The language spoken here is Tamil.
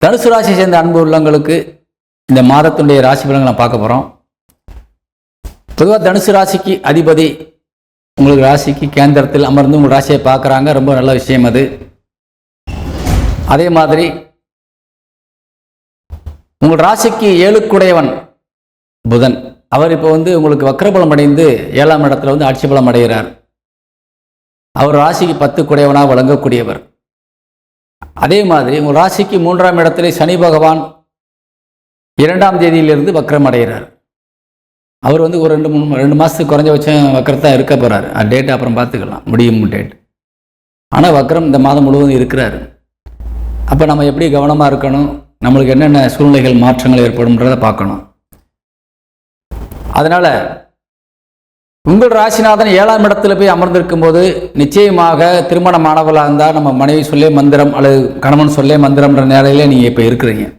தனுசு ராசியை சேர்ந்த அன்பு உள்ளங்களுக்கு இந்த மாதத்தினுடைய ராசி பலன்களை பார்க்க போகிறோம். பொதுவாக தனுசு ராசிக்கு அதிபதி உங்களுக்கு ராசிக்கு கேந்திரத்தில் அமர்ந்து உங்கள் ராசியை பார்க்குறாங்க, ரொம்ப நல்ல விஷயம் அது. அதே மாதிரி உங்கள் ராசிக்கு 7க்குடையவன் புதன், அவர் இப்போ உங்களுக்கு வக்ரபலம் அடைந்து 7ஆம் இடத்துல ஆட்சி பலம் அடைகிறார். அவர் ராசிக்கு 10க்குடையவனாக வழங்கக்கூடியவர். அதே மாதிரி உங்கள் ராசிக்கு 3ஆம் இடத்துல சனி பகவான் 2ஆம் தேதியிலிருந்து வக்ரம் அடைகிறார். அவர் ஒரு 2 மாதத்துக்கு குறைஞ்சபட்சம் வக்கரத்தான் இருக்க போகிறார். டேட் அப்புறம் பார்த்துக்கலாம், முடியும் டேட். ஆனால் வக்ரம் இந்த மாதம் முழுவதும் இருக்கிறார். அப்போ நம்ம எப்படி கவனமாக இருக்கணும், நம்மளுக்கு என்னென்ன சூழ்நிலைகள் மாற்றங்கள் ஏற்படும்ன்றதை பார்க்கணும். அதனால் உங்கள் ராசிநாதன் 7ஆம் இடத்துல போய் அமர்ந்திருக்கும் போது நிச்சயமாக திருமணமானவர்களாக இருந்தால் நம்ம மனைவி சொல்லே மந்திரம் அல்லது கணவன் சொல்லே மந்திரம்ன்ற நிலையிலே நீங்கள் இப்போ இருக்கிறீங்க.